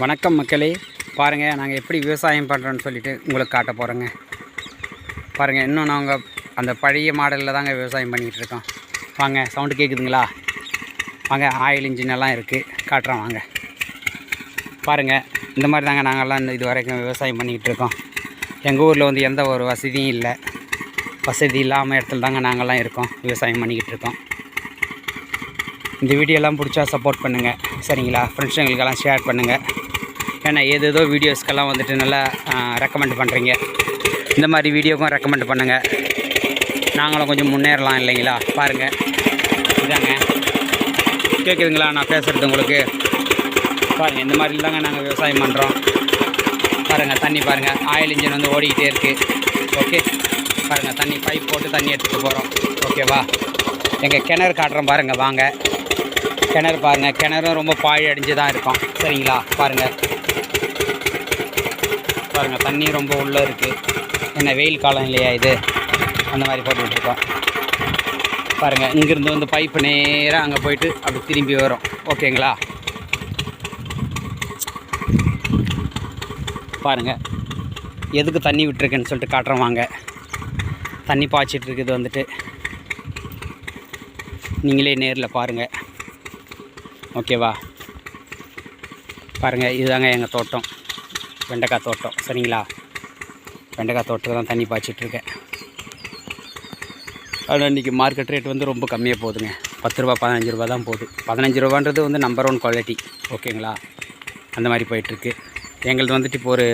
வணக்கம் மக்களே, பாருங்கள் நாங்கள் எப்படி விவசாயம் பண்ணுறோன்னு சொல்லிவிட்டு உங்களுக்கு காட்ட போகிறோங்க. பாருங்கள், இன்னும் நாங்கள் அந்த பழைய மாடலில் தாங்க விவசாயம் பண்ணிக்கிட்டு இருக்கோம். வாங்க, சவுண்டு கேட்குதுங்களா? வாங்க, ஆயில் இன்ஜின் எல்லாம் இருக்குது, காட்டுறோம் வாங்க. பாருங்கள், இந்த மாதிரி தாங்க நாங்கள்லாம் இது வரைக்கும் விவசாயம் பண்ணிக்கிட்டு இருக்கோம். எங்கள் ஊரில் வந்து எந்த ஒரு வசதியும் இல்லை. வசதி இல்லாமல் இடத்துல தாங்க நாங்கள்லாம் இருக்கோம், விவசாயம் பண்ணிக்கிட்டு இருக்கோம். இந்த வீடியோலாம் பிடிச்சா சப்போர்ட் பண்ணுங்கள், சரிங்களா? ஃப்ரெண்ட்ஸுங்களுக்கெல்லாம் ஷேர் பண்ணுங்கள். ஏன்னா ஏதேதோ வீடியோஸ்க்கெல்லாம் வந்துட்டு நல்லா ரெக்கமெண்ட் பண்ணுறீங்க. இந்த மாதிரி வீடியோக்கும் ரெக்கமெண்ட் பண்ணுங்கள், நாங்களும் கொஞ்சம் முன்னேறலாம் இல்லைங்களா? பாருங்கள், இதாங்க கேட்குதுங்களா நான் பேசுகிறது உங்களுக்கு? பாருங்கள், இந்த மாதிரி தாங்க நாங்கள் விவசாயம் பண்ணுறோம். பாருங்கள், தண்ணி பாருங்கள், ஆயில் இன்ஜின் வந்து ஓடிக்கிட்டே இருக்குது. ஓகே, பாருங்கள், தண்ணி பைப் போட்டு தண்ணி எடுத்துகிட்டு போகிறோம். ஓகேவா? எங்கள் கிணறு காட்டுறோம் பாருங்கள், வாங்க. கிணறு பாருங்கள், கிணறும் ரொம்ப பாழ் அடிஞ்சு தான் இருக்கும், சரிங்களா? பாருங்கள் பாருங்கள், தண்ணி ரொம்ப உள்ளே இருக்குது. என்ன வெயில் காலம் இல்லையா இது, அந்த மாதிரி போட்டுக்கிட்டுருக்கோம். பாருங்கள், இங்கேருந்து வந்து பைப்பு நேராக அங்கே போயிட்டு அப்படி திரும்பி வரும். ஓகேங்களா? பாருங்கள், எதுக்கு தண்ணி விட்டுருக்குன்னு சொல்லிட்டு காட்டுறோம் வாங்க. தண்ணி பாய்ச்சிட்டு இருக்குது வந்துட்டு, நீங்களே நேரில் பாருங்கள். ஓகேவா? பாருங்கள், இதுதாங்க எங்கள் தோட்டம், வெண்டைக்காய் தோட்டம், சரிங்களா? வெண்டைக்காய் தோட்டத்துக்கு தான் தண்ணி பாய்ச்சிட்ருக்கேன். ஆனால் இன்றைக்கி மார்க்கெட் ரேட் வந்து ரொம்ப கம்மியாக போகுதுங்க. 10 ரூபா 15 ரூபா தான் போகுது. 15 ரூபான்றது வந்து நம்பர் 1 குவாலிட்டி. ஓகேங்களா? அந்த மாதிரி போயிட்டுருக்கு. எங்களது வந்துட்டு இப்போ ஒரு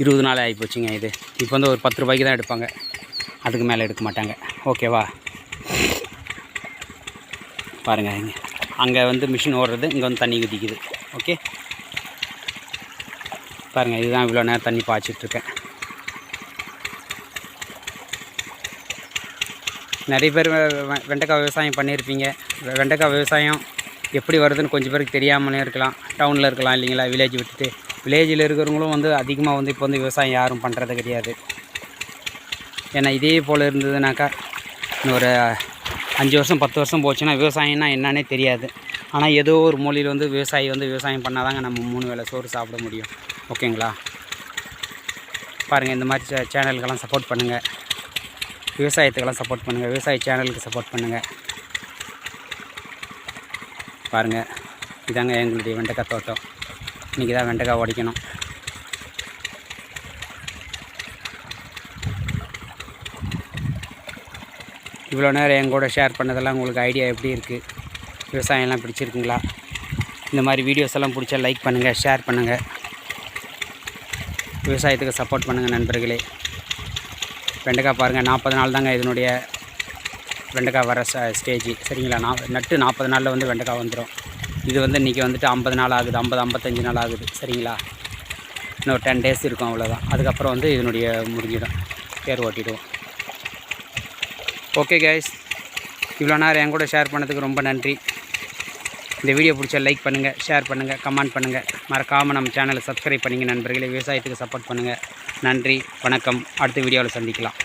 20 நாள் ஆகி போச்சுங்க. இது இப்போ வந்து ஒரு 10 ரூபாய்க்கு தான் எடுப்பாங்க, அதுக்கு மேலே எடுக்க மாட்டாங்க. ஓகேவா? பாருங்கள், அங்கே வந்து மிஷின் ஓடுறது, இங்கே வந்து தண்ணி குதிக்குது. ஓகே, பாருங்கள், இதுதான் இவ்வளோ நேரம் தண்ணி பாய்ச்சிட்ருக்கேன். நிறைய பேர் வெண்டைக்காய் விவசாயம் பண்ணியிருப்பீங்க. வெண்டைக்காய் விவசாயம் எப்படி வருதுன்னு கொஞ்சம் பேருக்கு தெரியாமலே இருக்கலாம். டவுனில் இருக்கலாம் இல்லைங்களா? வில்லேஜ் விட்டுட்டு வில்லேஜில் இருக்கிறவங்களும் வந்து அதிகமாக வந்து இப்போ வந்து விவசாயம் யாரும் பண்ணுறது கிடையாது. ஏன்னா இதே போல் இருந்ததுனாக்கா இன்னும் ஒரு 5 வருஷம் 10 வருஷம் போச்சுன்னா விவசாயம்னா என்னன்னே தெரியாது. ஆனால் ஏதோ ஒரு மூலையில் வந்து விவசாயி வந்து விவசாயம் பண்ணால் தாங்க நம்ம 3 வேளை சோறு சாப்பிட முடியும். ஓகேங்களா? பாருங்கள், இந்த மாதிரி சேனலுக்கெல்லாம் சப்போர்ட் பண்ணுங்கள், விவசாயத்துக்கெல்லாம் சப்போர்ட் பண்ணுங்கள், விவசாய சேனலுக்கு சப்போர்ட் பண்ணுங்கள். பாருங்கள், இதாங்க எங்களுடைய வெண்டைக்காய் தோட்டம். இன்றைக்கி தான் வெண்டைக்காய் உடைக்கணும். இவ்வளோ நேரம் எங்கூட ஷேர் பண்ணதெல்லாம் உங்களுக்கு ஐடியா எப்படி இருக்குது? விவசாயம்லாம் பிடிச்சிருக்குங்களா? இந்த மாதிரி வீடியோஸ் எல்லாம் பிடிச்சா லைக் பண்ணுங்கள், ஷேர் பண்ணுங்கள், விவசாயத்துக்கு சப்போர்ட் பண்ணுங்கள் நண்பர்களே. வெண்டைக்காய் பாருங்கள், 40 நாள் தாங்க இதனுடைய வெண்டைக்காய் வர ஸ்டேஜ், சரிங்களா? நட்டு 40 நாளில் வந்து வெண்டைக்காய் வந்துடும். இது வந்து இன்றைக்கி வந்துட்டு 50 நாள் ஆகுது, 50-55 நாள் ஆகுது, சரிங்களா? இன்னும் 10 டேஸ் இருக்கும், அவ்வளோதான். அதுக்கப்புறம் வந்து இதனுடைய முடிஞ்சிடும், பேர் ஓட்டிடுவோம். ஓகே கைஸ், இவ்வளோ நேரம் என் கூட ஷேர் பண்ணதுக்கு ரொம்ப நன்றி. இந்த வீடியோ பிடிச்சா லைக் பண்ணுங்கள், ஷேர் பண்ணுங்கள், கமெண்ட் பண்ணுங்கள். மறக்காமல் நம்ம சேனலை சப்ஸ்கிரைப் பண்ணிங்க நண்பர்களே. விவசாயத்துக்கு சப்போர்ட் பண்ணுங்கள். நன்றி, வணக்கம். அடுத்த வீடியோவில் சந்திக்கலாம்.